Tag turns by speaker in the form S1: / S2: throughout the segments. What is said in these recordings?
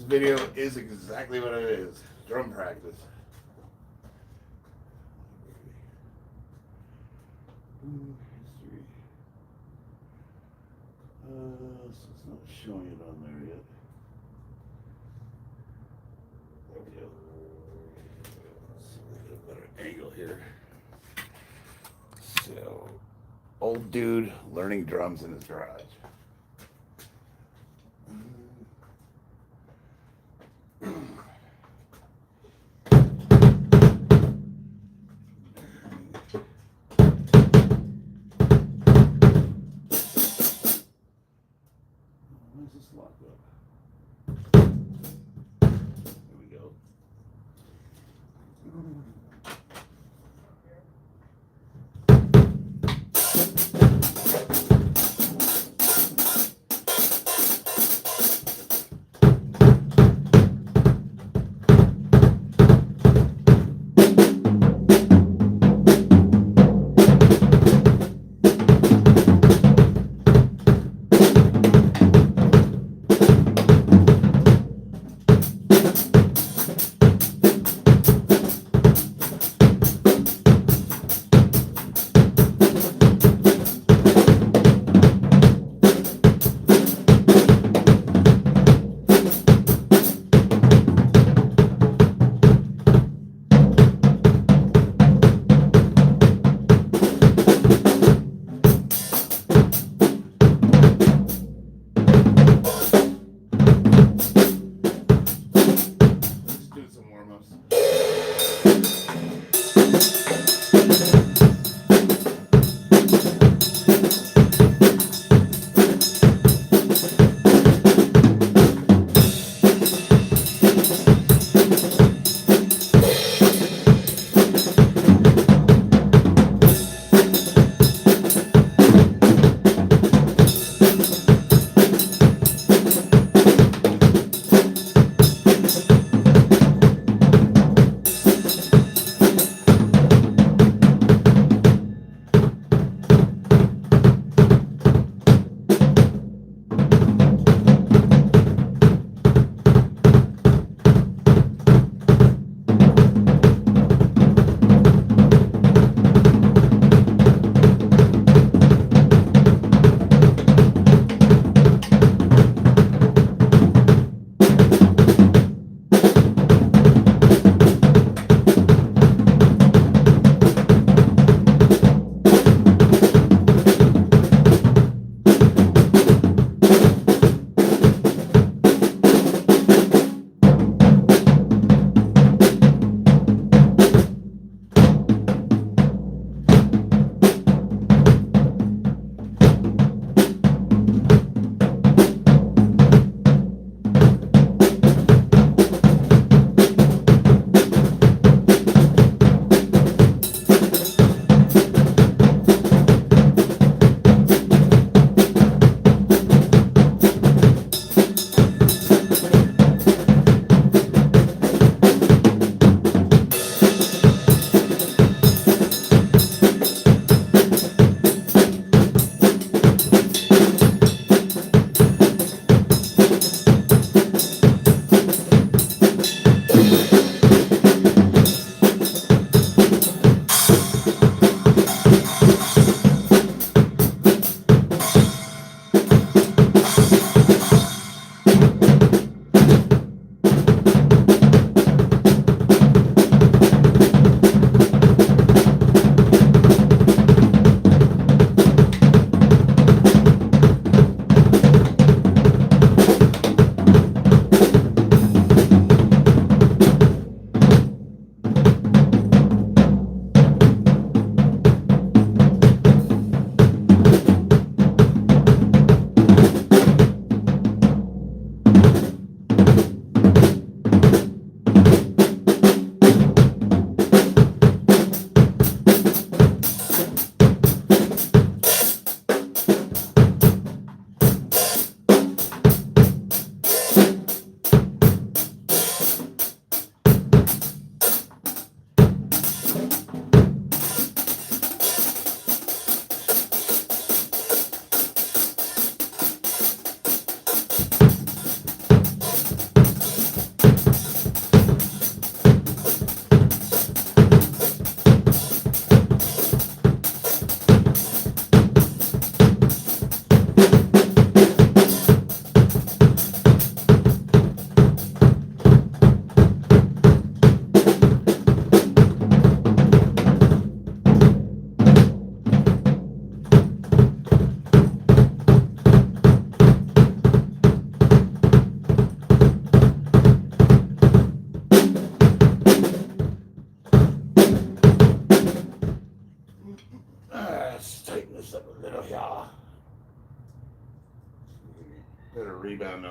S1: video is exactly what it is. Drum practice. History. So it's not showing it on there yet. Okay. Let's see if we get a better angle here. So, old dude learning drums in his garage. Where's this locked up? There we go.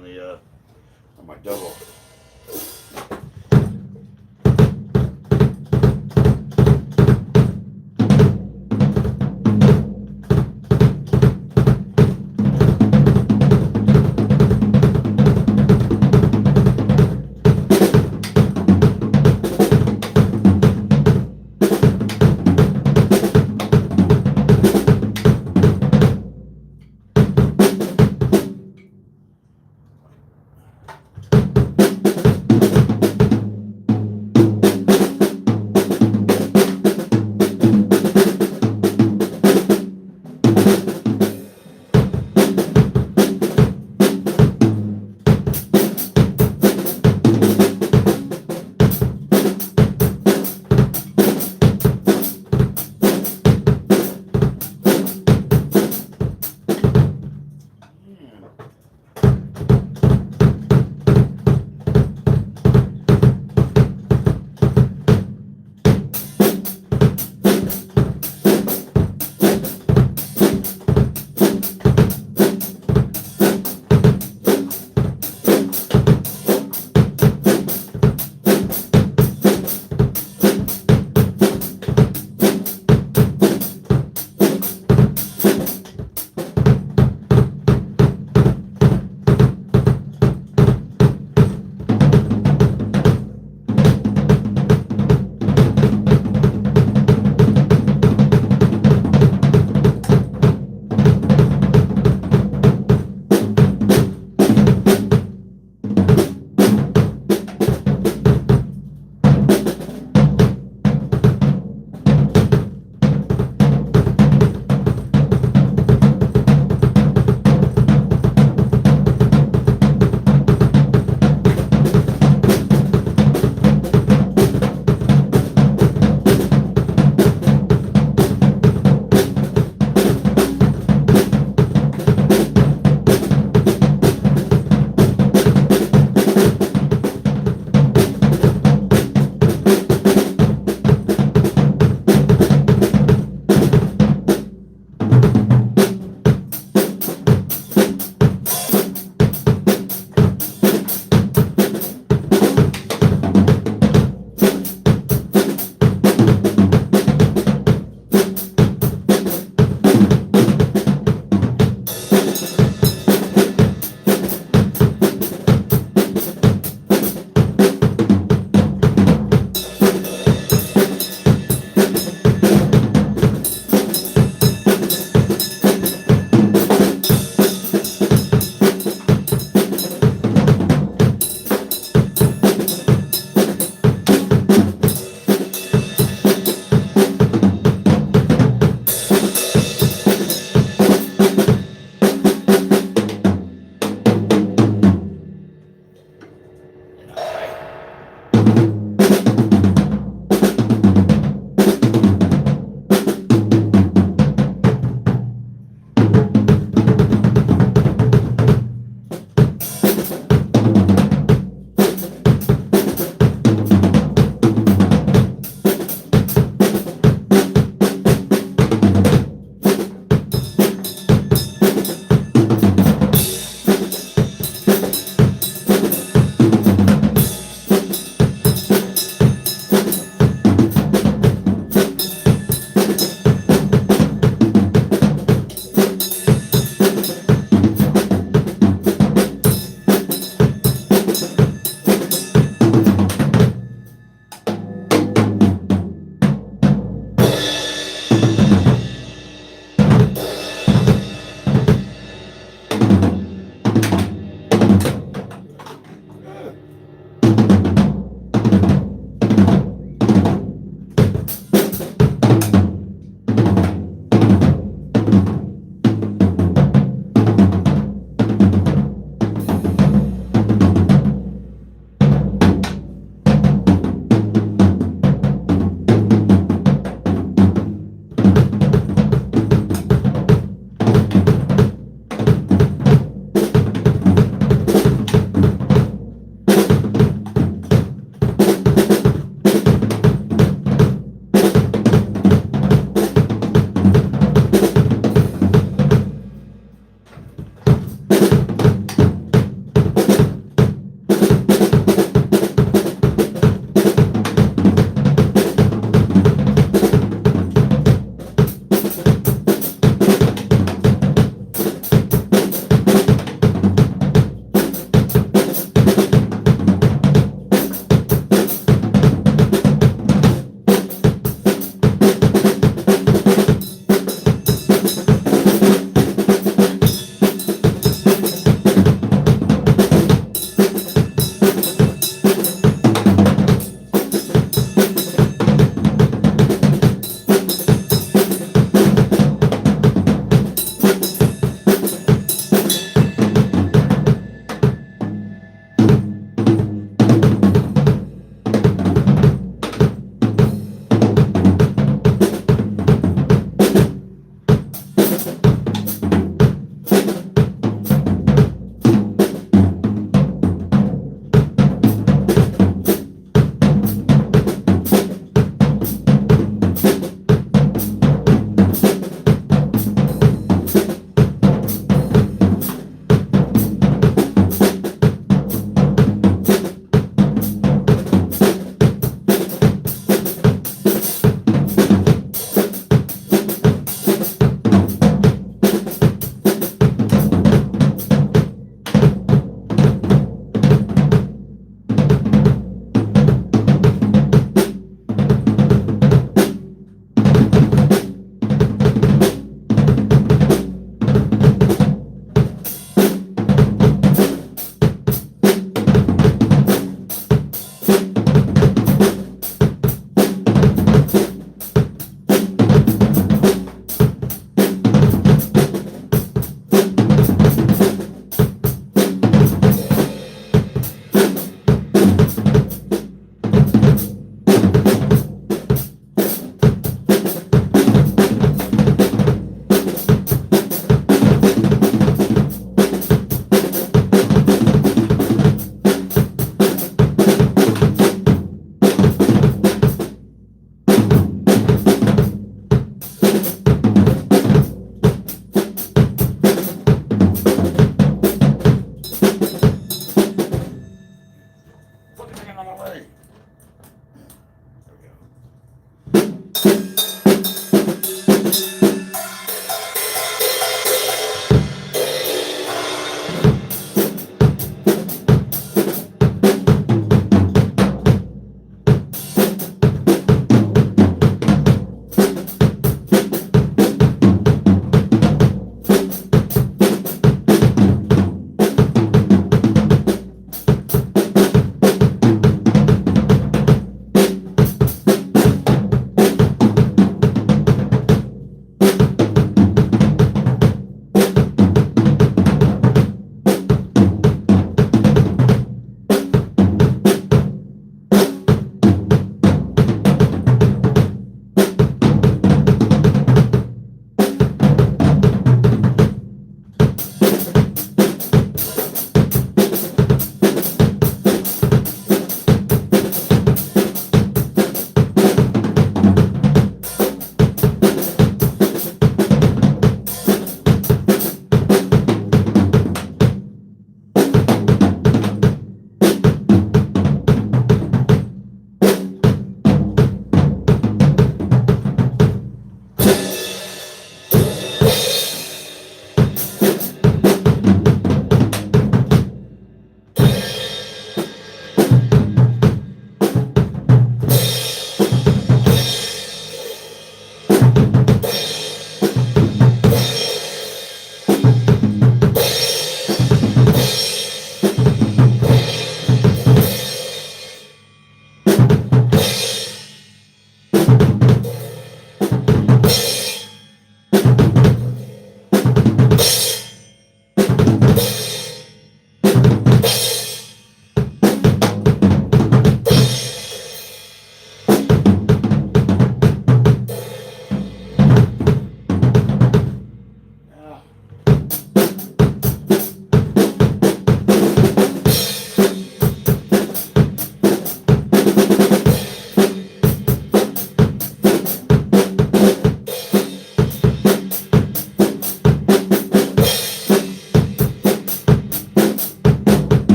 S1: on the on my double.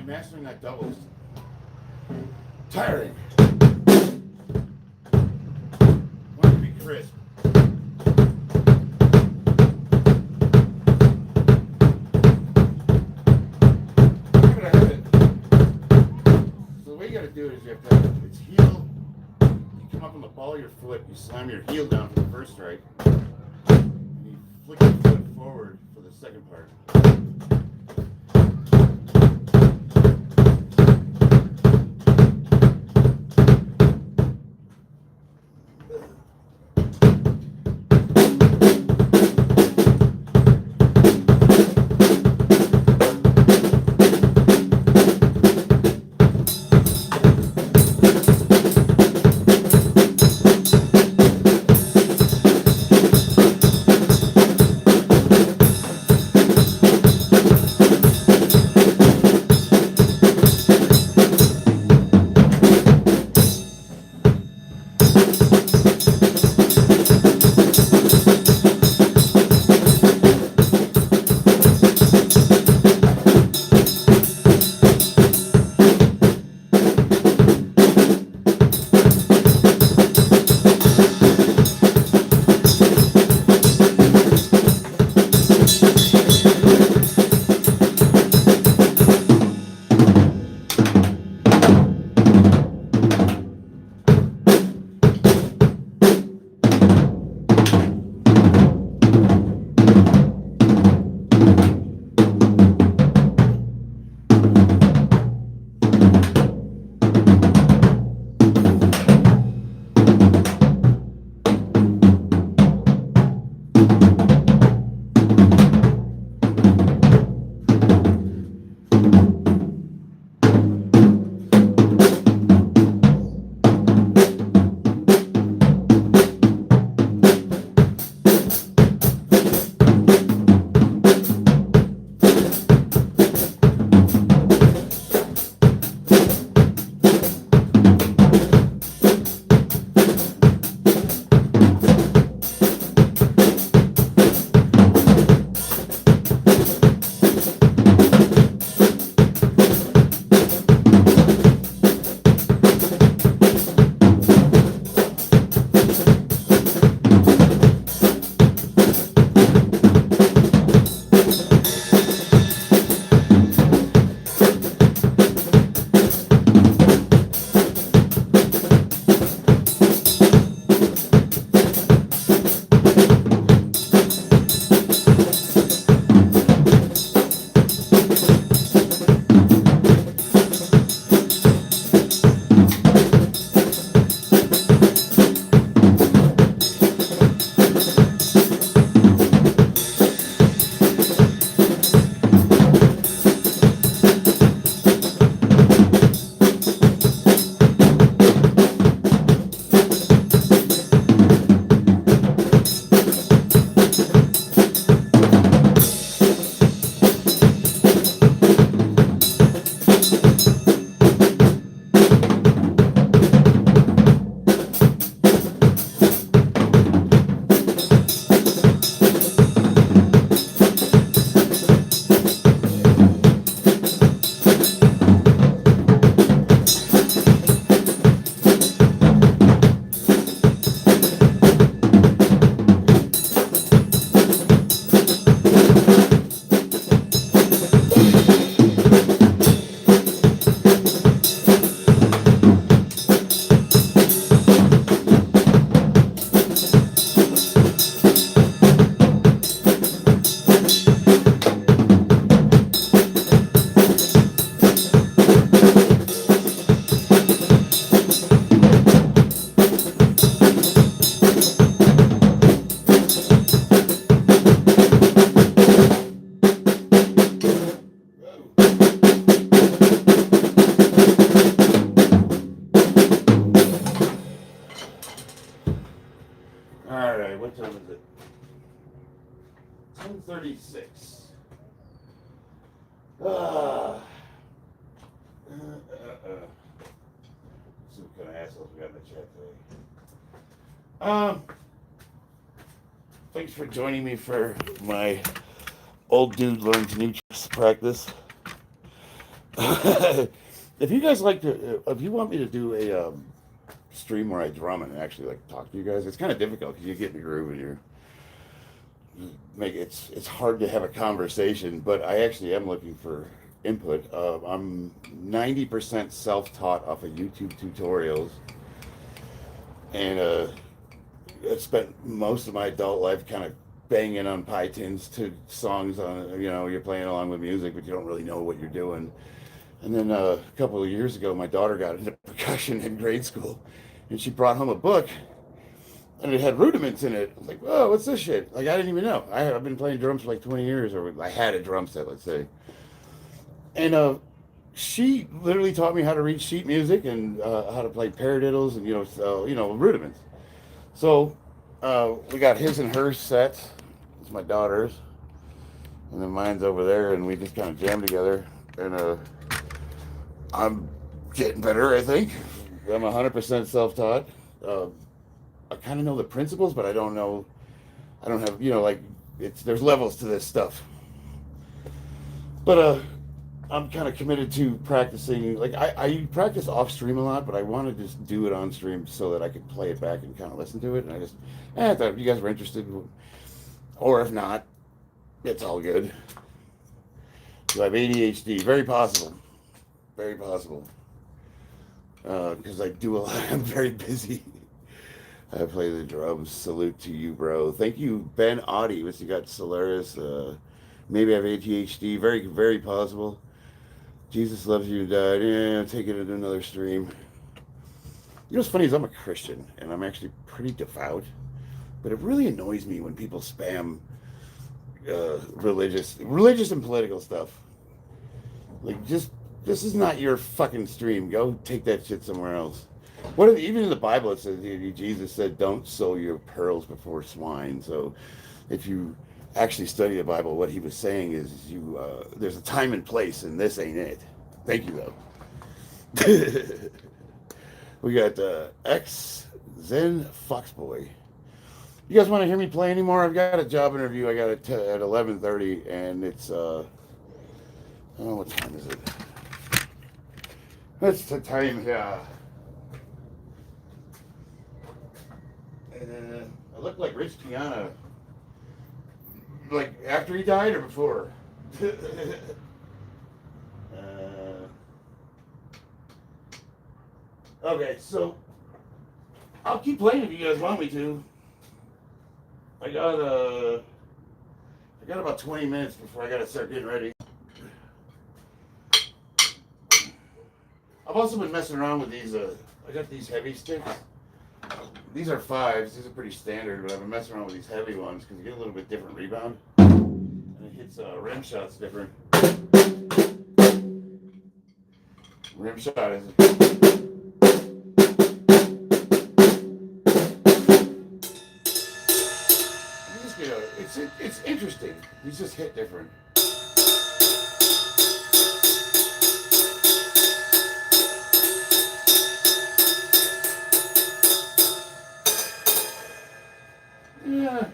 S1: mastering that double is tiring. I want it to be crisp. So the way you gotta do it is you have to have its heel. You come up on the ball of your foot, you slam your heel down for the first strike, and you flick your foot forward for the second part. Alright, what time is it? 10:36. See what kind of assholes we got in the chat today. Thanks for joining me for my old dude learns new tricks practice. If you guys like to, if you want me to do a stream where I drum and actually like talk to you guys, it's kind of difficult because you get in the groove and you're it's hard to have a conversation. But I actually am looking for input. I'm 90% self-taught off of YouTube tutorials, and I spent most of my adult life kind of banging on pie tins to songs on, you're playing along with music, but you don't really know what you're doing. And then a couple of years ago, my daughter got into percussion in grade school, and she brought home a book, and it had rudiments in it. I was like, "Whoa, what's this shit?" Like, I didn't even know. I've been playing drums for like 20 years, or I had a drum set, let's say. And she literally taught me how to read sheet music and how to play paradiddles and rudiments. So we got his and hers sets. It's my daughter's, and then mine's over there, and we just kind of jam together. And I'm getting better, I think. I'm 100% self-taught. I kind of know the principles, but I don't have, there's levels to this stuff. But I'm kind of committed to practicing. Like, I practice off stream a lot, but I want to just do it on stream so that I could play it back and kind of listen to it. And I thought if you guys were interested, or if not, it's all good. Do I have ADHD? Very possible. Very possible. Because I do a lot. I'm very busy. I play the drums. Salute to you, bro. Thank you, Ben Audi. What's you got? Solaris. Maybe I have ADHD. Very, very possible. Jesus loves you, died. Yeah, take it into another stream. You know what's funny is I'm a Christian, and I'm actually pretty devout. But it really annoys me when people spam religious and political stuff. Like, just, this is not your fucking stream. Go take that shit somewhere else. Even in the Bible, it says, Jesus said, "Don't sow your pearls before swine." So, if you actually study the Bible, what he was saying is, there's a time and place, and this ain't it. Thank you, though. We got X Zen Foxboy. You guys want to hear me play anymore? I've got a job interview. I got it at 11:30, and it's I don't know what time is it. That's the time, yeah. And I look like Rich Piana. Like after he died or before? Okay, so I'll keep playing if you guys want me to. I got about 20 minutes before I gotta start getting ready. I've also been messing around with these. I got these heavy sticks. These are 5s. These are pretty standard, but I've been messing around with these heavy ones because you get a little bit different rebound, and it hits rim shots different. Rim shot is. It's interesting. These just hit different. Yeah.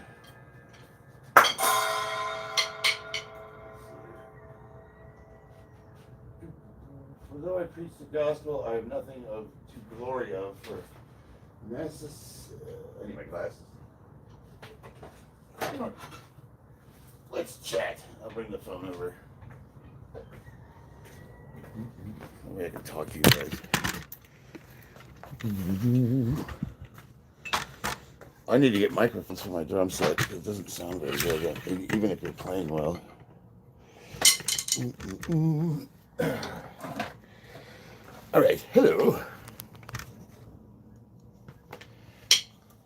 S1: Although I preach the gospel, I have nothing to glory of for I need my glasses. Let's chat. I'll bring the phone over. Maybe I can talk to you guys. I need to get microphones for my drum set because it doesn't sound very good, even if you're playing well. All right, hello.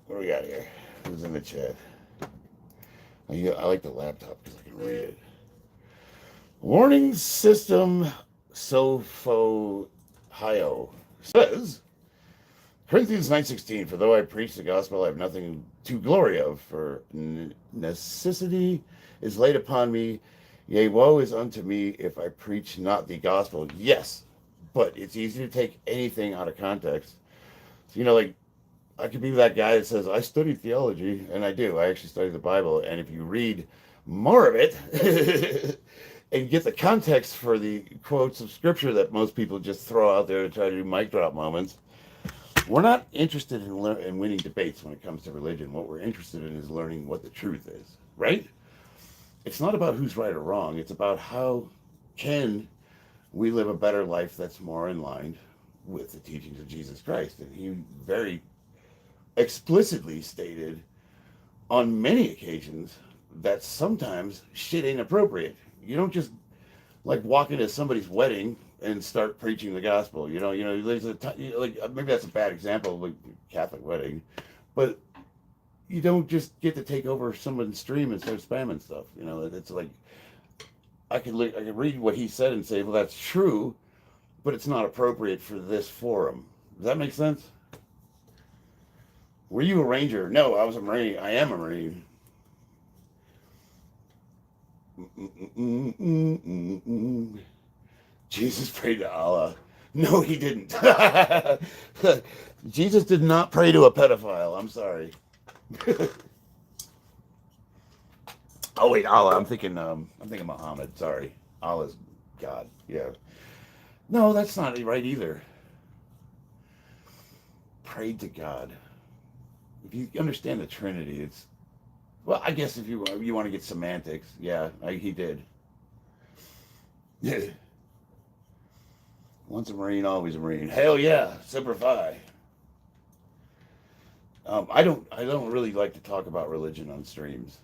S1: What do we got here? Who's in the chat? I like the laptop because I can read it. Warning system Sopho Hio says, Corinthians 9:16, for though I preach the gospel, I have nothing to glory of, for necessity is laid upon me. Yea, woe is unto me if I preach not the gospel. Yes, but it's easy to take anything out of context. So, like, I could be that guy that says, I studied theology, and I do. I actually studied the Bible, and if you read more of it, and get the context for the quotes of scripture that most people just throw out there to try to do mic drop moments. We're not interested in winning debates when it comes to religion. What we're interested in is learning what the truth is, right? It's not about who's right or wrong. It's about how can we live a better life that's more in line with the teachings of Jesus Christ. And he very explicitly stated on many occasions that sometimes shit ain't appropriate. You don't just like walk into somebody's wedding and start preaching the gospel. There's like maybe that's a bad example, like Catholic wedding, but you don't just get to take over someone's stream and start spamming stuff. It's like I could read what he said and say, well, that's true, but it's not appropriate for this forum. Does that make sense? Were you a Ranger? No, I was a Marine. I am a Marine. Jesus prayed to Allah. No, he didn't. Jesus did not pray to a pedophile. I'm sorry. Oh wait, Allah. I'm thinking Muhammad. Sorry, Allah's God. Yeah. No, that's not right either. Prayed to God. If you understand the Trinity, it's well. I guess if you want to get semantics, yeah, he did. Yeah. Once a Marine, always a Marine. Hell yeah, Semper Fi. I don't really like to talk about religion on streams,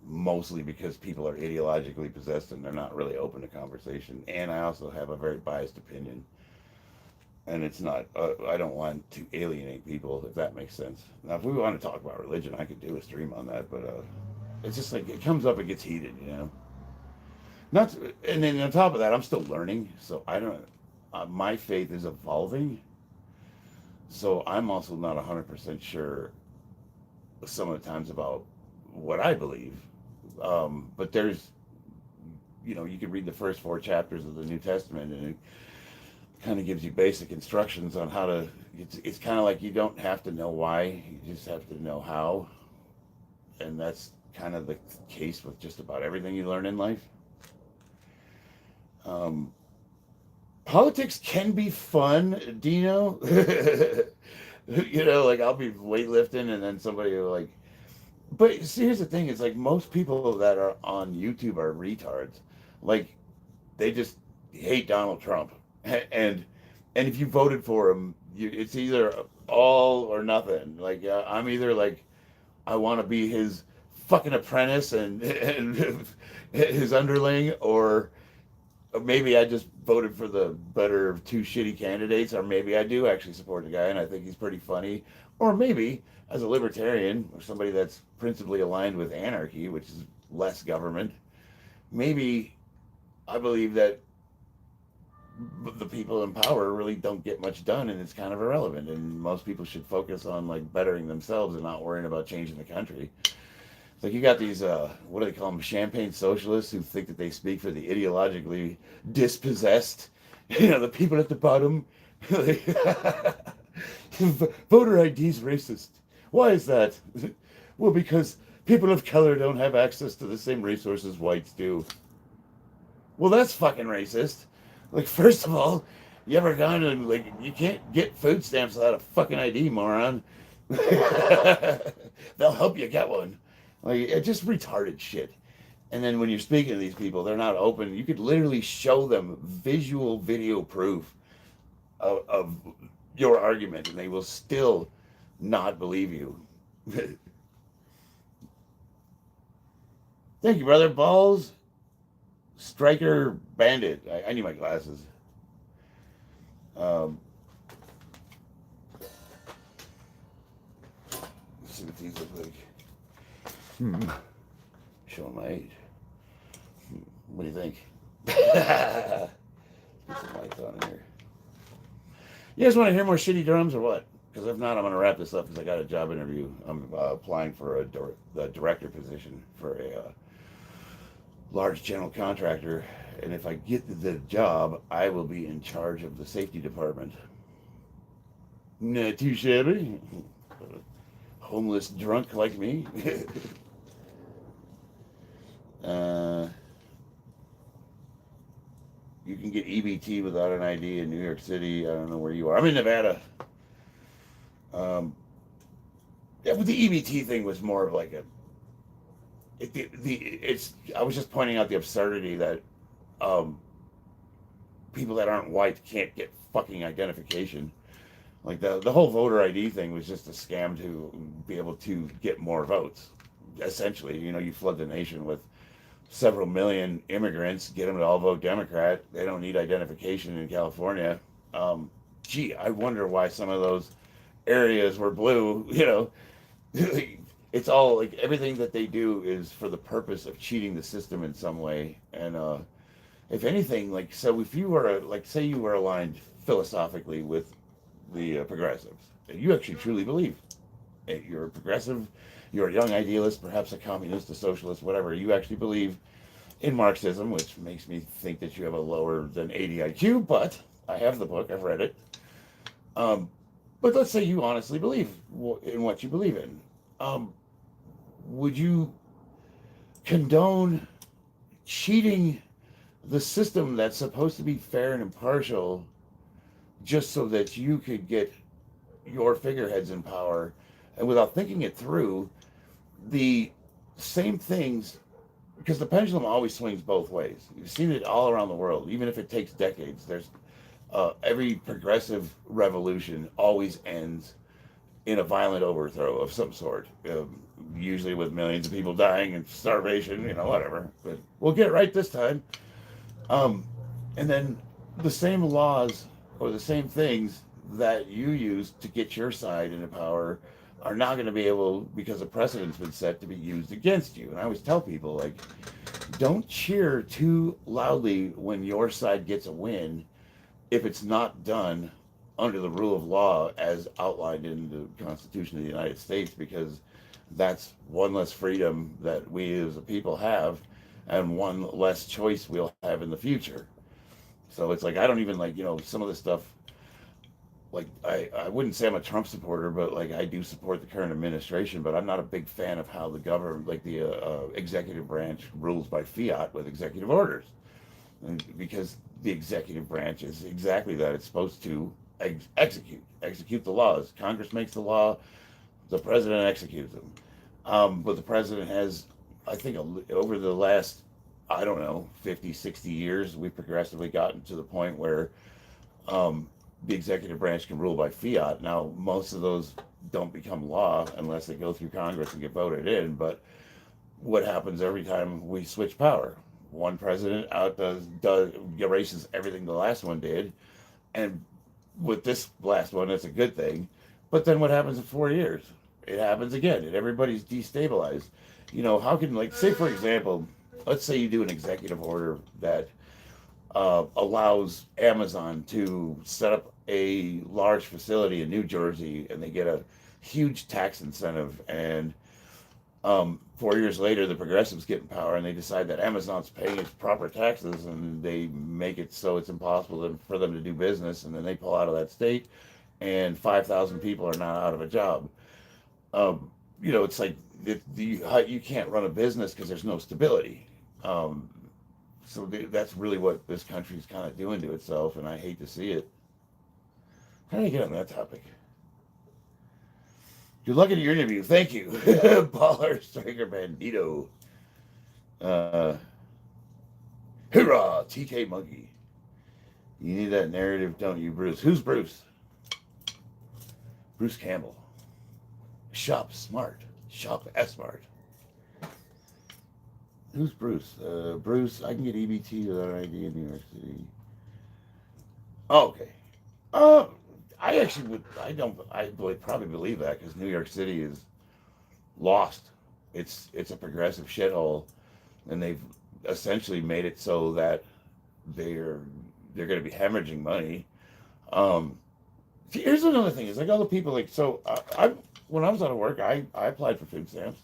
S1: mostly because people are ideologically possessed and they're not really open to conversation. And I also have a very biased opinion, and it's not. I don't want to alienate people, if that makes sense. Now, if we want to talk about religion, I could do a stream on that, but it's just like it comes up, it gets heated, And then on top of that, I'm still learning, so I don't. My faith is evolving, so I'm also not 100% sure some of the times about what I believe. But there's, you can read the first 4 chapters of the New Testament, and it kind of gives you basic instructions on how to. It's kind of like you don't have to know why, you just have to know how, and that's kind of the case with just about everything you learn in life. Politics can be fun, Dino. Like I'll be weightlifting and then somebody will like. But see, here's the thing: it's like most people that are on YouTube are retards. Like they just hate Donald Trump, and if you voted for him, it's either all or nothing. Like I'm either like I want to be his fucking apprentice and his underling, or maybe I just voted for the better of 2 shitty candidates, or maybe I do actually support the guy and I think he's pretty funny, or maybe as a libertarian or somebody that's principally aligned with anarchy, which is less government, maybe I believe that the people in power really don't get much done and it's kind of irrelevant, and most people should focus on like bettering themselves and not worrying about changing the country. Like you got these, what do they call them, champagne socialists who think that they speak for the ideologically dispossessed, the people at the bottom. Voter ID's racist. Why is that? Well, because people of color don't have access to the same resources whites do. Well, that's fucking racist. Like, first of all, you ever gone to, like, you can't get food stamps without a fucking ID, moron. They'll help you get one. Like, it's just retarded shit. And then when you're speaking to these people, they're not open. You could literally show them visual video proof of your argument, and they will still not believe you. Thank you, brother. Balls, Striker, Bandit. I need my glasses. Let's see what these look like. Showing my age. What do you think? Get some lights on in here. You guys want to hear more shitty drums or what? Because if not, I'm going to wrap this up because I got a job interview. I'm applying for a director position for a large general contractor. And if I get the job, I will be in charge of the safety department. Not too shabby. Homeless drunk like me. You can get EBT without an ID in New York City. I don't know where you are. I'm in Nevada. Um, yeah, but the EBT thing was more of like a. It's. I was just pointing out the absurdity that um, people that aren't white can't get fucking identification. Like the whole voter ID thing was just a scam to be able to get more votes. Essentially, you flood the nation with several million immigrants, get them to all vote Democrat. They don't need identification in California. Um, Gee, I wonder why some of those areas were blue. It's all like everything that they do is for the purpose of cheating the system in some way. And if anything, like so, if you were like say you were aligned philosophically with the progressives, and you actually truly believe you're a progressive, you're a young idealist, perhaps a communist, a socialist, whatever. You actually believe in Marxism, which makes me think that you have a lower than 80 IQ, but I have the book, I've read it. Um, but let's say you honestly believe in what you believe in. Um, would you condone cheating the system that's supposed to be fair and impartial just so that you could get your figureheads in power? And without thinking it through, the same things, because the pendulum always swings both ways. You've seen it all around the world, even if it takes decades. There's every progressive revolution always ends in a violent overthrow of some sort, usually with millions of people dying and starvation, whatever. But we'll get right this time. Um, and then the same laws or the same things that you use to get your side into power are not going to be able, because a precedent's been set, to be used against you. And I always tell people, like, don't cheer too loudly when your side gets a win if it's not done under the rule of law as outlined in the Constitution of the United States, because that's one less freedom that we as a people have and one less choice we'll have in the future. So it's like, I don't even like, some of the stuff, like, I wouldn't say I'm a Trump supporter, but like I do support the current administration, but I'm not a big fan of how the government, like the executive branch rules by fiat with executive orders. And because the executive branch is exactly that. It's supposed to execute the laws. Congress makes the law, the president executes them. But the president has, I think, over the last, I don't know, 50, 60 years, we've progressively gotten to the point where the executive branch can rule by fiat. Now, most of those don't become law unless they go through Congress and get voted in. But what happens every time we switch power? One president does erases everything the last one did, and with this last one, it's a good thing. But then what happens in 4 years? It happens again, and everybody's destabilized. How can, like, say for example, let's say you do an executive order that allows Amazon to set up a large facility in New Jersey, and they get a huge tax incentive, and 4 years later, the progressives get in power, and they decide that Amazon's paying its proper taxes, and they make it so it's impossible for them to do business, and then they pull out of that state, and 5,000 people are not out of a job. It's like you can't run a business because there's no stability. So that's really what this country's kind of doing to itself, and I hate to see it. How did I get on that topic? Good luck in your interview. Thank you. Baller Striker Bandito. Uh, Hoorah, TK Monkey. You need that narrative, don't you, Bruce? Who's Bruce? Bruce Campbell. Shop smart. Shop smart. Who's Bruce? Bruce, I can get EBT without an ID in New York City. Oh, okay. I actually would. I would probably believe that because New York City is lost. It's a progressive shithole, and they've essentially made it so that they're going to be hemorrhaging money. Here's another thing: is like all the people like so. When I was out of work, I applied for food stamps,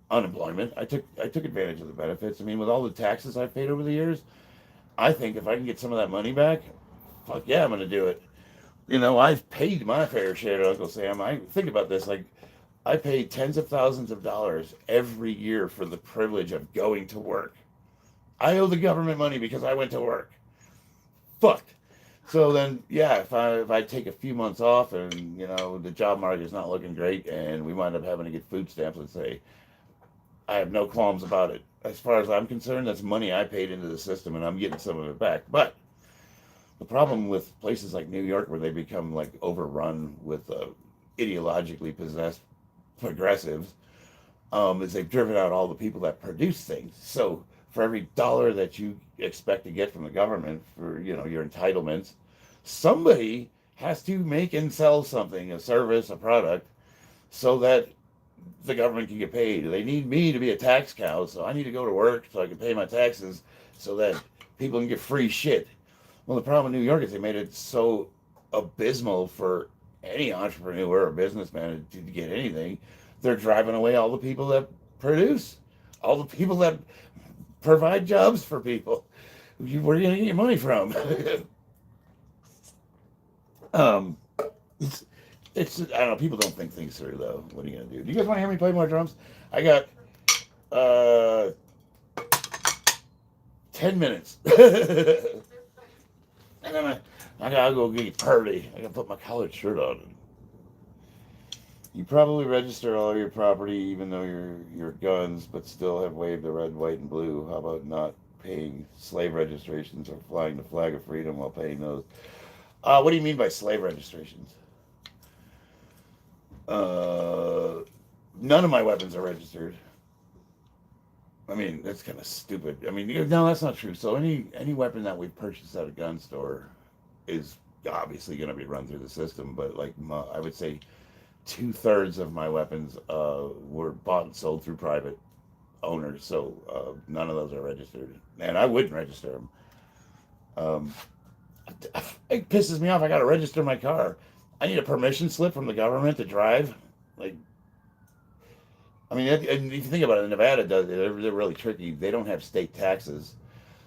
S1: unemployment. I took advantage of the benefits. I mean, with all the taxes I've paid over the years, I think if I can get some of that money back, fuck yeah, I'm going to do it. I've paid my fair share to Uncle Sam. I think about this, like, I pay tens of thousands of dollars every year for the privilege of going to work. I owe the government money because I went to work. fucked. So then, yeah, if I take a few months off and the job market is not looking great and we wind up having to get food stamps, let's say, I have no qualms about it. As far as I'm concerned, that's money I paid into the system and I'm getting some of it back. But the problem with places like New York, where they become like overrun with ideologically possessed progressives, is they've driven out all the people that produce things. So for every dollar that you expect to get from the government for your entitlements, somebody has to make and sell something, a service, a product, so that the government can get paid. They need me to be a tax cow, so I need to go to work so I can pay my taxes so that people can get free shit. Well, the problem in New York is they made it so abysmal for any entrepreneur or businessman to get anything. They're driving away all the people that produce, all the people that provide jobs for people. Where are you going to get your money from? um, it's I don't know. People don't think things through though. What are you going to do? Do you guys want to hear me play more drums? I got 10 minutes. And then I gotta go get Purdy. I gotta put my collared shirt on. You probably register all your property, even though your guns, but still have waved the red, white, and blue. How about not paying slave registrations or flying the flag of freedom while paying those? What do you mean by slave registrations? None of my weapons are registered. I mean, that's kind of stupid. I mean, no, that's not true. So any weapon that we purchase at a gun store is obviously going to be run through the system. But like I would say, 2/3 of my weapons were bought and sold through private owners. So none of those are registered, and I wouldn't register them. It pisses me off. I got to register my car. I need a permission slip from the government to drive. Like, I mean, and if you think about it, Nevada does it. They're really tricky. They don't have state taxes,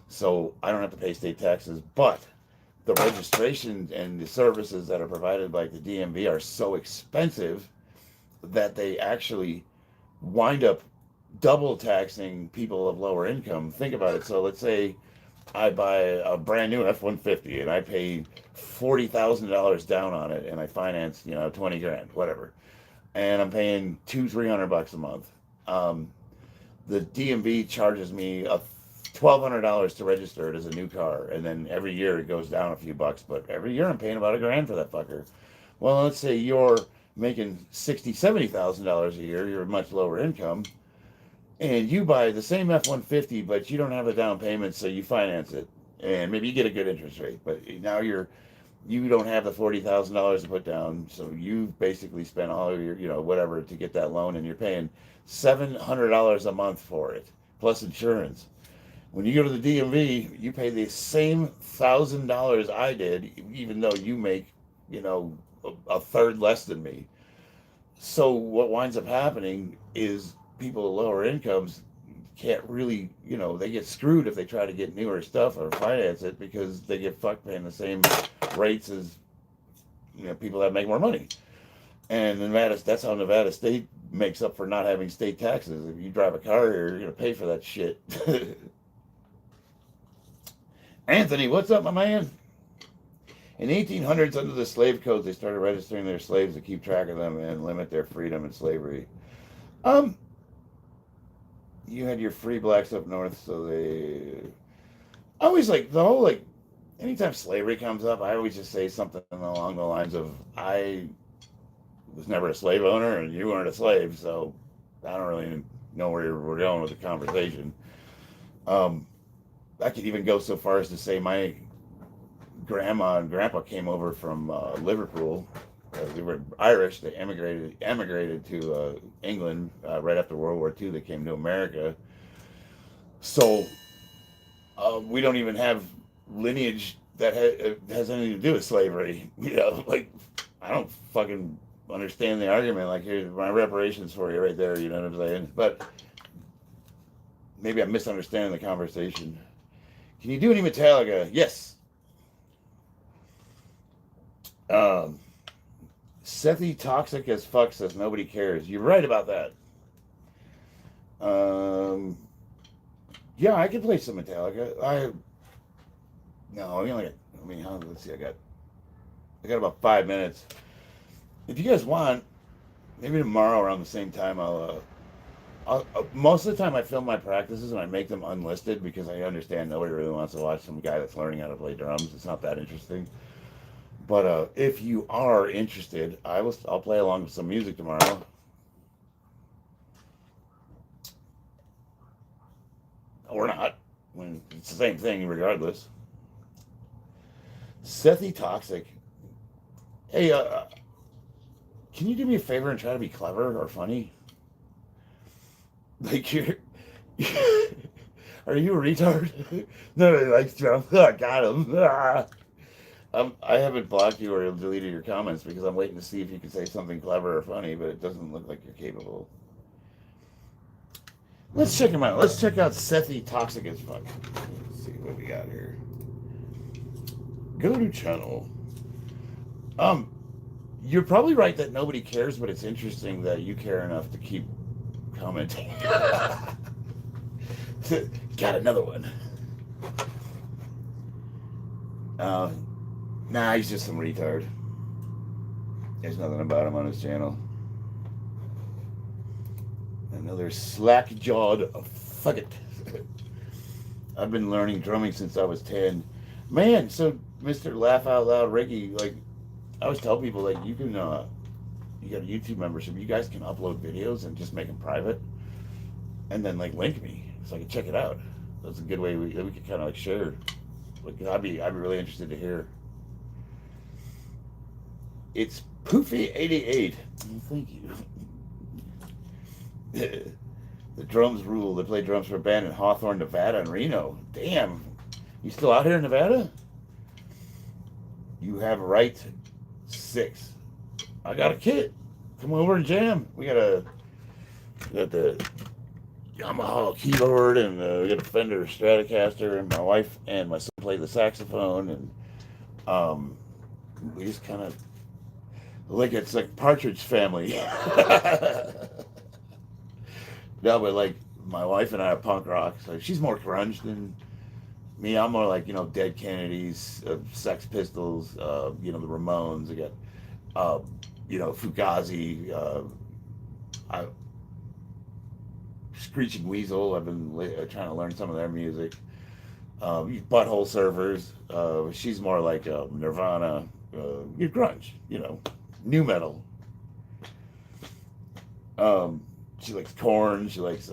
S1: so I don't have to pay state taxes. But the registration and the services that are provided by the DMV are so expensive that they actually wind up double taxing people of lower income. Think about it. So let's say I buy a brand new F-150 and I pay $40,000 down on it, and I finance 20 grand, whatever, and I'm paying $300 a month. The DMV charges me $1,200 to register it as a new car, and then every year it goes down a few bucks, but every year I'm paying about $1,000 for that fucker. Well, let's say you're making $60,000-$70,000 a year, you're much lower income, and you buy the same F-150, but you don't have a down payment, so you finance it, and maybe you get a good interest rate, but now you don't have the $40,000 to put down, so you basically spent all of your whatever to get that loan, and you're paying $700 a month for it plus insurance. When you go to the DMV, you pay the same $1,000 I did, even though you make a third less than me. So what winds up happening is people with lower incomes can't really, they get screwed if they try to get newer stuff or finance it, because they get fucked paying the same rates as people that make more money. And that's how Nevada State makes up for not having state taxes. If you drive a car here, you're going to pay for that shit. Anthony, what's up, my man? In the 1800s, under the slave codes, they started registering their slaves to keep track of them and limit their freedom in slavery. You had your free blacks up north, so they always like the whole anytime slavery comes up, I always just say something along the lines of, I was never a slave owner and you weren't a slave, so I don't really know where we're going with the conversation. I could even go so far as to say my grandma and grandpa came over from Liverpool. They were Irish. They emigrated to England right after World War II. They came to America. So we don't even have lineage that has anything to do with slavery. I don't fucking understand the argument. Like, here's my reparations for you right there. You know what I'm saying? But maybe I'm misunderstanding the conversation. Can you do any Metallica? Yes. Sethi Toxic as fuck says nobody cares. You're right about that. Yeah, I can play some Metallica. mean, let's see, I got about 5 minutes. If you guys want, maybe tomorrow around the same time, most of the time I film my practices and I make them unlisted because I understand nobody really wants to watch some guy that's learning how to play drums. It's not that interesting. But if you are interested, I'll play along with some music tomorrow. Or not. When it's the same thing regardless. Sethy Toxic. Hey, can you do me a favor and try to be clever or funny? Like are you a retard? Nobody likes drums. I got him. I haven't blocked you or deleted your comments because I'm waiting to see if you can say something clever or funny, but it doesn't look like you're capable. Let's check him out. Let's check out Sethy Toxic as fuck. Let's see what we got here. Go to channel. You're probably right that nobody cares, but it's interesting that you care enough to keep commenting. Got another one. Nah, he's just some retard. There's nothing about him on his channel. Another slack-jawed fuck it. I've been learning drumming since I was 10. Man, so Mr. Laugh Out Loud Ricky, like, I always tell people, like, you can, you got a YouTube membership, you guys can upload videos and just make them private, and then, like, link me so I can check it out. That's a good way we can kind of, like, share. Like, I'd be really interested to hear. It's Poofy88. Thank you. The drums rule. They play drums for a band in Hawthorne, Nevada, and Reno. Damn, you still out here in Nevada? You have right 6. I got a kit. Come over and jam. We got the Yamaha keyboard, and we got a Fender Stratocaster, and my wife and my son play the saxophone, and we just kind of like it's like Partridge Family. No, but like my wife and I are punk rock, so she's more grunge than me. I'm more like, Dead Kennedys, Sex Pistols, the Ramones. I got, Fugazi, Screeching Weasel. I've been trying to learn some of their music. Butthole Surfers. She's more like Nirvana, grunge, new metal. She likes Korn. She likes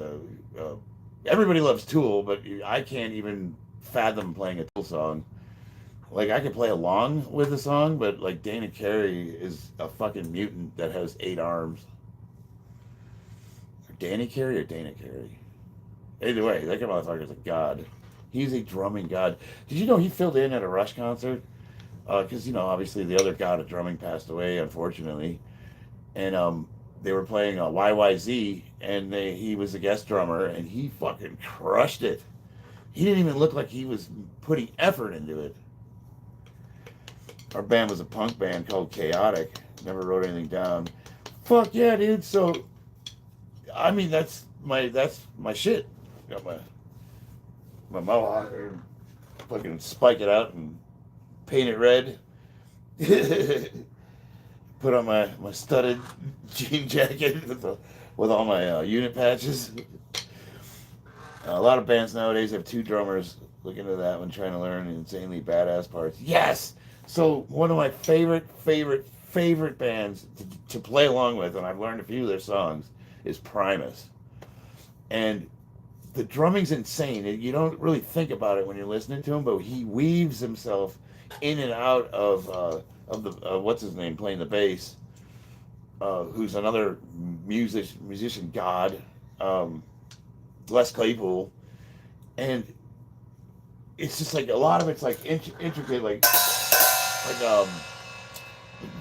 S1: everybody loves Tool, but I can't even fathom playing a Tool song. Like, I can play along with the song, but like Dana Carey is a fucking mutant that has 8 arms. Danny Carey or Dana Carey? Either way, that motherfucker's a god. He's a drumming god. Did you know he filled in at a Rush concert? Because obviously the other god of drumming passed away, unfortunately, and they were playing YYZ, and he was a guest drummer, and he fucking crushed it. He didn't even look like he was putting effort into it. Our band was a punk band called Chaotic. Never wrote anything down. Fuck yeah, dude. So, I mean, that's my shit. Got my mohawk, or fucking spike it out and paint it red. Put on my studded jean jacket with all my unit patches. A lot of bands nowadays have 2 drummers. Look into that one, trying to learn insanely badass parts. Yes! So one of my favorite bands to play along with, and I've learned a few of their songs, is Primus. And the drumming's insane. You don't really think about it when you're listening to him, but he weaves himself in and out of the what's his name playing the bass, who's another musician god, Les Claypool, and it's just like a lot of it's like intricate, like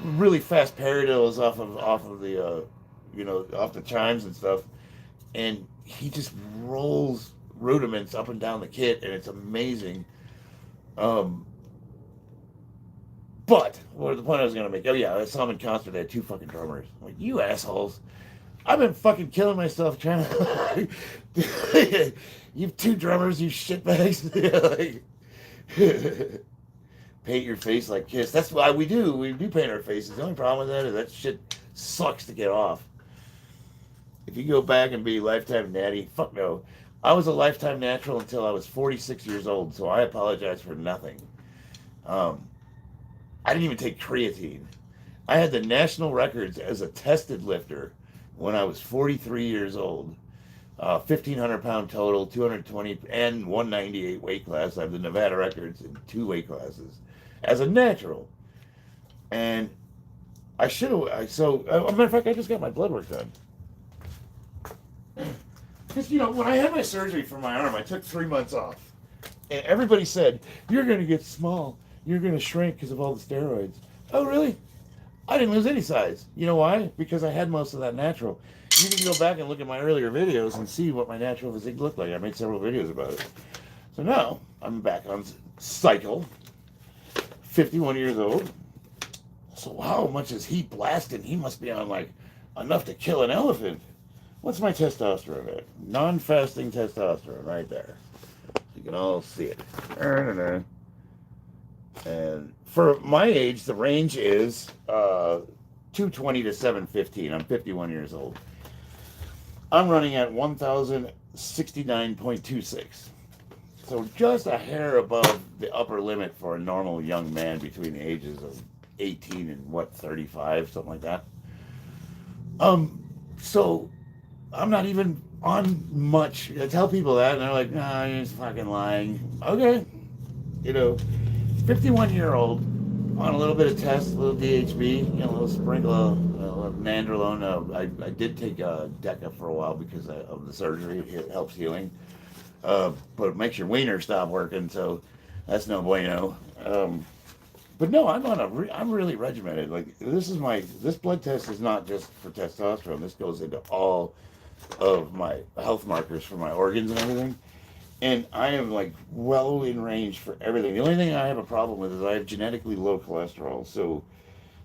S1: really fast paradiddles off of the off the chimes and stuff, and he just rolls rudiments up and down the kit, and it's amazing. But what the point I was gonna make? Oh yeah, I saw him in concert. They had 2 fucking drummers. I'm like, you assholes! I've been fucking killing myself trying to. You have 2 drummers, you shitbags. paint your face like Kiss. That's why we do paint our faces. The only problem with that is that shit sucks to get off. If you go back and be lifetime natty, fuck no. I was a lifetime natural until I was 46 years old, so I apologize for nothing. Um, I didn't even take creatine. I had the national records as a tested lifter when I was 43 years old. 1,500 pound total, 220 and 198 weight class. I have the Nevada records in 2 weight classes as a natural. And I should have. So, a matter of fact, I just got my blood work done. Because, when I had my surgery for my arm, I took 3 months off. And everybody said, you're going to get small. You're going to shrink because of all the steroids. Oh, really? I didn't lose any size. You know why? Because I had most of that natural. You can go back and look at my earlier videos and see what my natural physique looked like. I made several videos about it. So now, I'm back on cycle. 51 years old. So how much is he blasting? He must be on, enough to kill an elephant. What's my testosterone at? Non-fasting testosterone, right there. You can all see it. And for my age, the range is 220 to 715. I'm 51 years old. I'm running at 1,069.26. So just a hair above the upper limit for a normal young man between the ages of 18 and 35, something like that. So I'm not even on much. I tell people that, and they're like, "Nah, you're just fucking lying." Okay, 51-year-old on a little bit of test, a little DHB, a little sprinkle of nandrolone. I did take Deca for a while because of the surgery. It helps healing, but it makes your wiener stop working, so that's no bueno. But no, I'm really regimented. This blood test is not just for testosterone. This goes into all of my health markers for my organs and everything. And I am well in range for everything. The only thing I have a problem with is I have genetically low cholesterol. So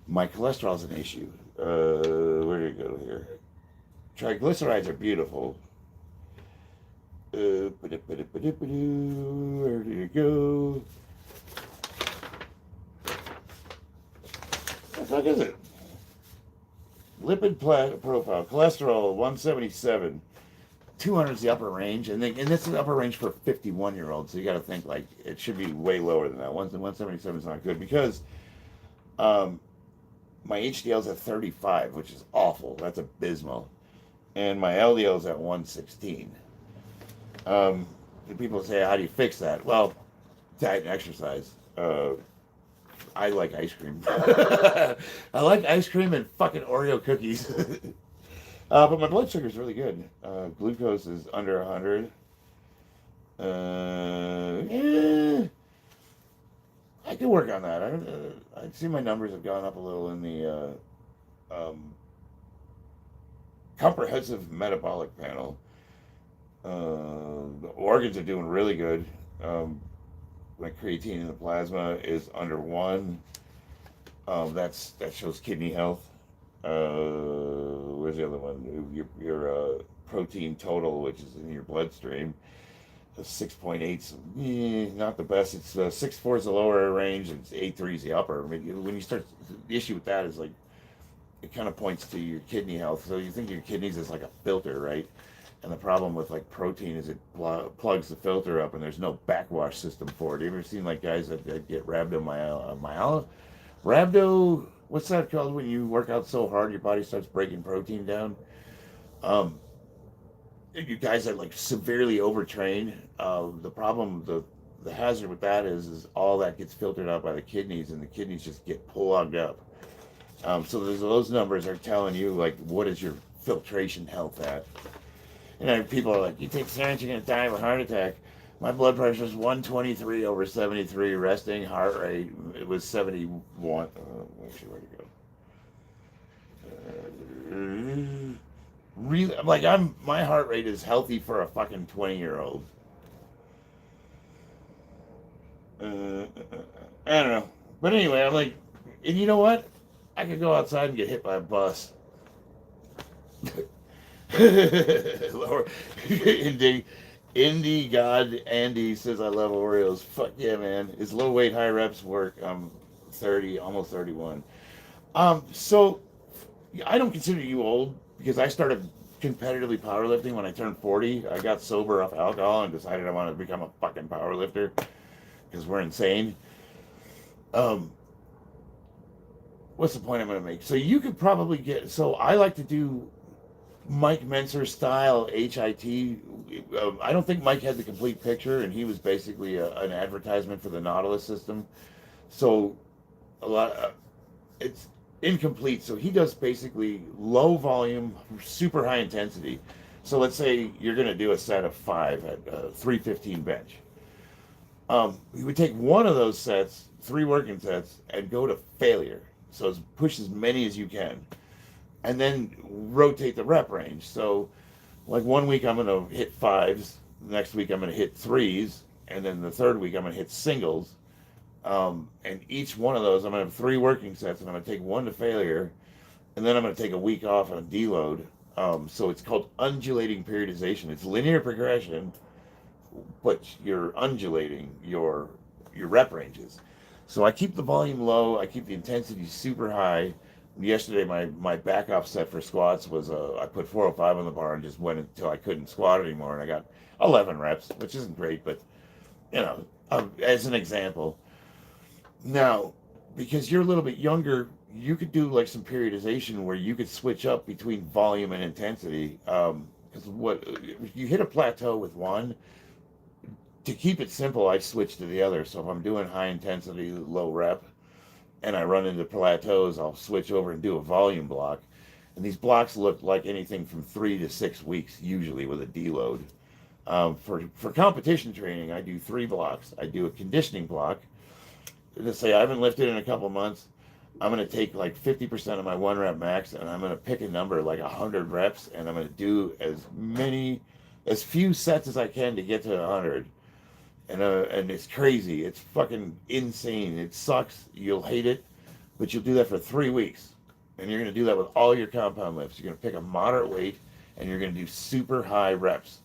S1: my cholesterol is an issue. Where did it go here? Triglycerides are beautiful. Where did it go? What the fuck is it? Lipid profile. Cholesterol, 177. 200 is the upper range, and this is the upper range for a 51-year-old, so you got to think it should be way lower than that. 177 is not good because my HDL is at 35, which is awful. That's abysmal. And my LDL is at 116. And people say, how do you fix that? Well, diet and exercise. I like ice cream. I like ice cream and fucking Oreo cookies. But my blood sugar is really good. Glucose is under 100. I can work on that. I see my numbers have gone up a little in the comprehensive metabolic panel. The organs are doing really good. My creatine in the plasma is under 1. That shows kidney health. Where's the other one? Your protein total, which is in your bloodstream, 6.8, not the best. It's 6.4 is the lower range, and 8.3 is the upper. I mean, when you start, the issue with that is it kind of points to your kidney health. So you think your kidneys is like a filter, right? And the problem with protein is it plugs the filter up, and there's no backwash system for it. You ever seen guys that get rhabdo? What's that called when you work out so hard your body starts breaking protein down? You guys that severely overtrain. The problem, the hazard with that is all that gets filtered out by the kidneys, and the kidneys just get plugged up. So those numbers are telling you what is your filtration health at. And people are like, you take steroids, you're gonna die of a heart attack. My blood pressure is 123 over 73. Resting heart rate, it was 71. Actually, where'd it go? Really, my heart rate is healthy for a fucking 20-year-old. I don't know. But anyway, I'm and you know what? I could go outside and get hit by a bus. Lower, Indie God Andy says I love Oreos. Fuck yeah, man. It's low weight, high reps work. I'm 30, almost 31. So I don't consider you old because I started competitively powerlifting when I turned 40. I got sober off alcohol and decided I wanted to become a fucking powerlifter because we're insane. Um, what's the point I'm going to make? So you could probably get. So I like to do Mike Menser style HIT. I don't think Mike had the complete picture, and he was basically an advertisement for the Nautilus system. So a lot. It's incomplete. So he does basically low volume, super high intensity. So let's say you're going to do a set of 5 at 315 bench. You would take one of those sets, 3 working sets, and go to failure. So push as many as you can, and then rotate the rep range. So, like one week I'm going to hit 5s, next week I'm going to hit 3s, and then the third week I'm going to hit singles. And each one of those, I'm going to have 3 working sets, and I'm going to take 1 to failure, and then I'm going to take a week off on deload. So it's called undulating periodization. It's linear progression, but you're undulating your rep ranges. So I keep the volume low, I keep the intensity super high. Yesterday, my back off set for squats was I put 405 on the bar and just went until I couldn't squat anymore, and I got 11 reps, which isn't great, but as an example. Now, because you're a little bit younger, you could do like some periodization where you could switch up between volume and intensity. Because what if you hit a plateau with one, to keep it simple, I switch to the other. So if I'm doing high intensity, low rep, and I run into plateaus, I'll switch over and do a volume block. And these blocks look like anything from 3 to 6 weeks, usually with a deload. For competition training, I do 3 blocks. I do a conditioning block. Let's say I haven't lifted in a couple months. I'm going to take like 50% of my 1 rep max, and I'm going to pick a number like 100 reps, and I'm going to do as few sets as I can to get to 100. And it's crazy. It's fucking insane. It sucks. You'll hate it, but you'll do that for 3 weeks. And you're going to do that with all your compound lifts. You're going to pick a moderate weight, and you're going to do super high reps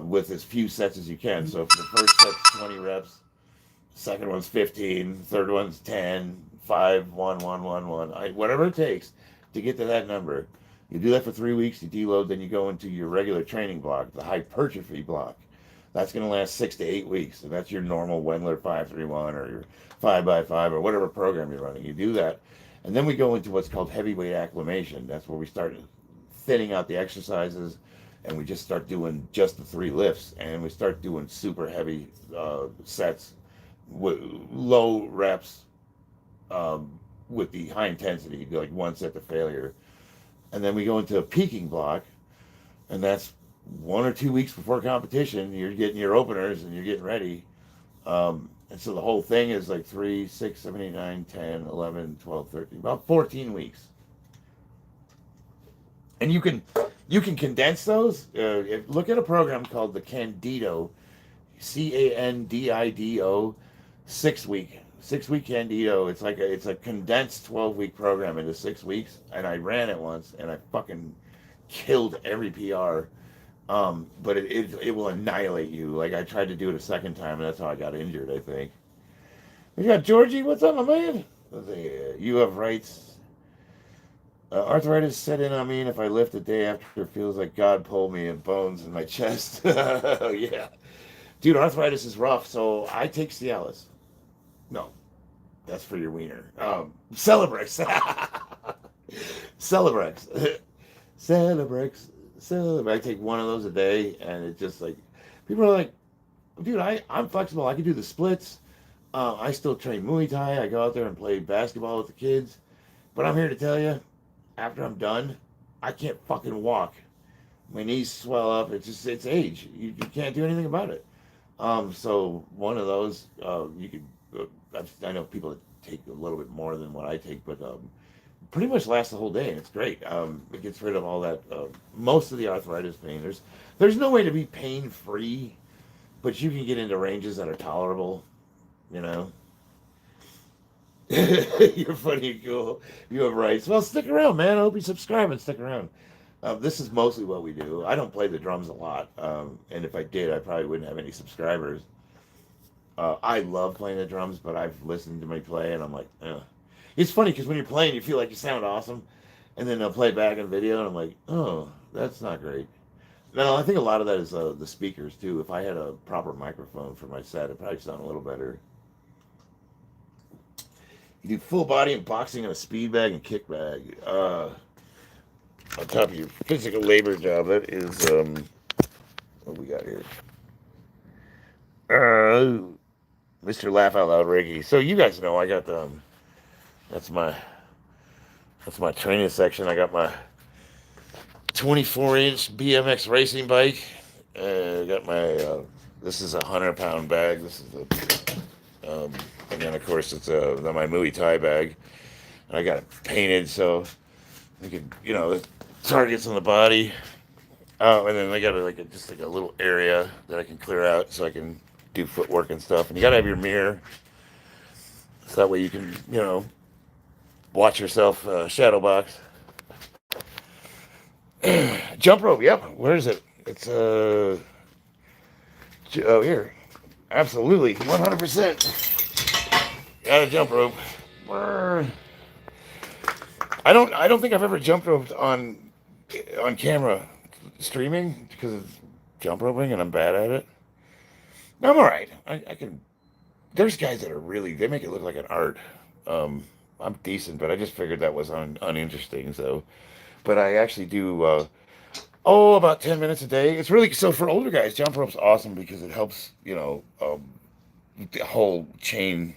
S1: with as few sets as you can. So if the first set's 20 reps, second one's 15, third one's 10, 5, 1, 1, 1, 1. Whatever it takes to get to that number. You do that for 3 weeks, you deload, then you go into your regular training block, the hypertrophy block. That's going to last 6 to 8 weeks. And that's your normal Wendler 531 or your 5x5 or whatever program you're running. You do that. And then we go into what's called heavyweight acclimation. That's where we start thinning out the exercises, and we just start doing just the 3 lifts. And we start doing super heavy sets with low reps with the high intensity, like 1 set to failure. And then we go into a peaking block, and that's 1 or 2 weeks before competition. You're getting your openers and you're getting ready. And so the whole thing is like 3, 6, 7, 8, 9, 10, 11, 12, 13, about 14 weeks. And you can condense those. Look at a program called the Candido, Candido, 6-week Candido. It's a condensed 12-week program into 6 weeks, and I ran it once, and I fucking killed every PR. But it will annihilate you. Like, I tried to do it a second time, and that's how I got injured, I think. We got Georgie. What's up, my man? You have rights. Arthritis set in on me, and if I lift a day after, it feels like God pulled me and bones in my chest. Yeah. Dude, arthritis is rough, so I take Cialis. No, that's for your wiener. Celebrex. Celebrex. Celebrex. I take one of those a day, and it's just like, people are like, dude, I'm flexible. I can do the splits. I still train Muay Thai. I go out there and play basketball with the kids. But I'm here to tell you, after I'm done, I can't fucking walk. My knees swell up. It's age. You can't do anything about it. So one of those, you could, I know people that take a little bit more than what I take, but pretty much lasts the whole day, and it's great. It gets rid of all that, most of the arthritis pain. There's no way to be pain-free, but you can get into ranges that are tolerable, you know. You're funny and cool. You have rights. Well, stick around, man. I hope you subscribe and stick around.
S2: This is mostly what we do. I don't play the drums a lot, and if I did, I probably wouldn't have any subscribers. I love playing the drums, but I've listened to me play, and I'm like, ugh. It's funny because when you're playing, you feel like you sound awesome, and then they'll play back in video, and I'm like, oh, that's not great. No, I think a lot of that is the speakers too. If I had a proper microphone for my set, it probably sound a little better. You do full body and boxing and a speed bag and kick bag. On top of your physical labor job, that is what we got here. Uh, Mr. Laugh Out Loud Ricky. So you guys know I got that's my that's my training section. I got my 24-inch BMX racing bike. I got my this is a 100-pound bag. This is and then of course it's my Muay Thai bag. And I got it painted so I can targets on the body. Oh, and then I got just like a little area that I can clear out so I can do footwork and stuff. And you gotta have your mirror, so that way you can watch yourself shadow box. Jump rope, yep. Where is it? It's oh here, absolutely 100%. Got a jump rope. I don't think I've ever jump roped on camera streaming because it's jump roping and I'm bad at it. No, I'm all right. I can. There's guys that are really. They make it look like an art. I'm decent, but I just figured that was uninteresting. So, but I actually do. About 10 minutes a day. It's really so for older guys. Jump rope's awesome because it helps. The whole chain,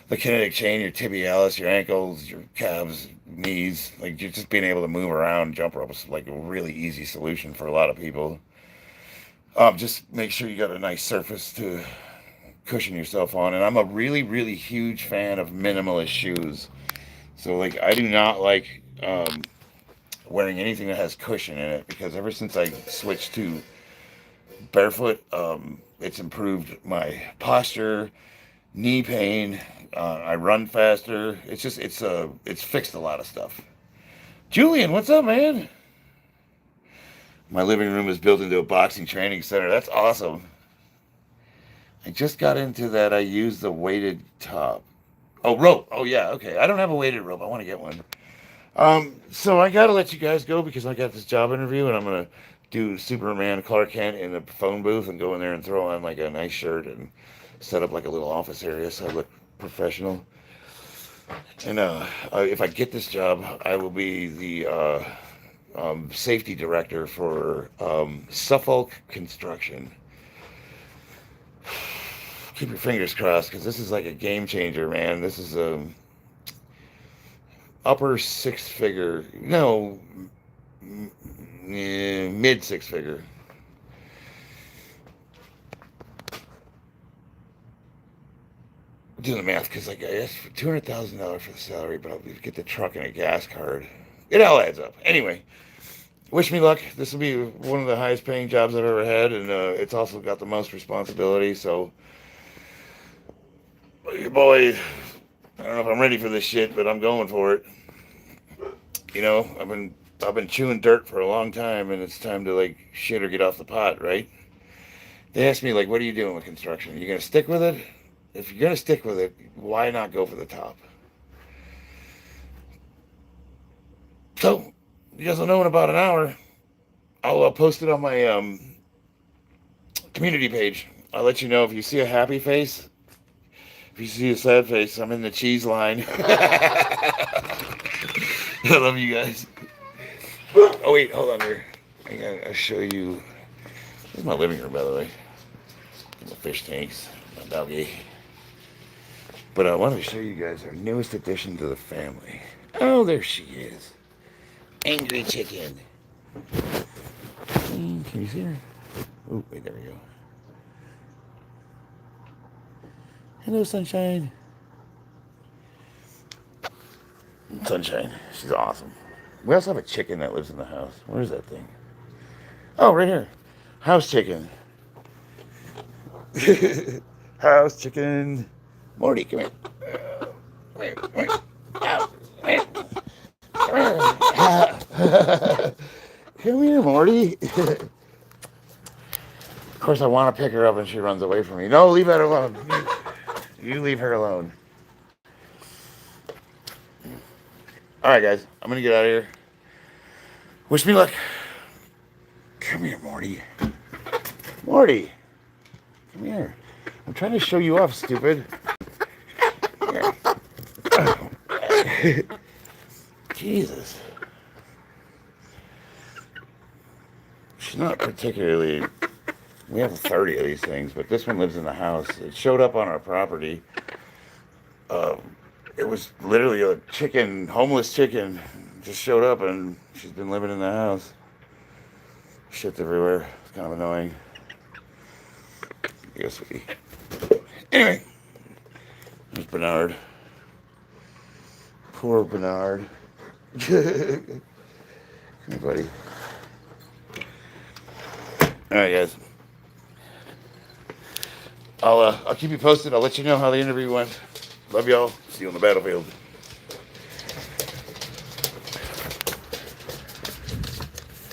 S2: the kinetic chain, your tibialis, your ankles, your calves, knees. Like you're just being able to move around. Jump rope is like a really easy solution for a lot of people. Just make sure you got a nice surface to cushion yourself on. And I'm a really, really huge fan of minimalist shoes. So, like, I do not like wearing anything that has cushion in it because ever since I switched to barefoot, it's improved my posture, knee pain. I run faster. It's fixed a lot of stuff. Julian, what's up, man? My living room is built into a boxing training center. That's awesome. I just got into that. I use the weighted top. Oh, rope. Oh, yeah. Okay. I don't have a weighted rope. I want to get one. So I got to let you guys go because I got this job interview and I'm going to do Superman Clark Kent in the phone booth and go in there and throw on like a nice shirt and set up like a little office area so I look professional. And if I get this job, I will be the safety director for Suffolk Construction. Keep your fingers crossed because this is like a game changer, man. This is upper six figure, no, mid six figure. I'm doing the math because like I asked for $200,000 for the salary, but I'll get the truck and a gas card. It all adds up. Anyway, wish me luck. This will be one of the highest paying jobs I've ever had, and it's also got the most responsibility. So, boy, I don't know if I'm ready for this shit, but I'm going for it. I've been chewing dirt for a long time, and it's time to like shit or get off the pot, right? They asked me like, "What are you doing with construction? Are you gonna stick with it? If you're gonna stick with it, why not go for the top?" So, you guys will know in about an hour. I'll post it on my community page. I'll let you know if you see a happy face. If you see a sad face, I'm in the cheese line. I love you guys. Oh wait, hold on here. I gotta show you. This is my living room, by the way. My fish tanks, my doggy. But I wanted to show you guys our newest addition to the family. Oh, there she is. Angry chicken. Can you see her? Oh, wait, there we go. Hello, Sunshine. Sunshine. She's awesome. We also have a chicken that lives in the house. Where's that thing? Oh, right here. House chicken. House chicken. Morty, come here. Come here. Come here. Come here. Morty. Of course, I want to pick her up and she runs away from me. No, leave that alone. You leave her alone. All right, guys. I'm going to get out of here. Wish me luck. Come here, Morty. Morty. Come here. I'm trying to show you off, stupid. Here. Jesus. She's not particularly... We have 30 of these things, but this one lives in the house. It showed up on our property. It was literally a chicken, homeless chicken. Just showed up and she's been living in the house. Shit's everywhere. It's kind of annoying. Yes, sweetie. Anyway, there's Bernard. Poor Bernard. Come here, buddy. All right, guys. I'll keep you posted. I'll let you know how the interview went. Love y'all. See you on the battlefield.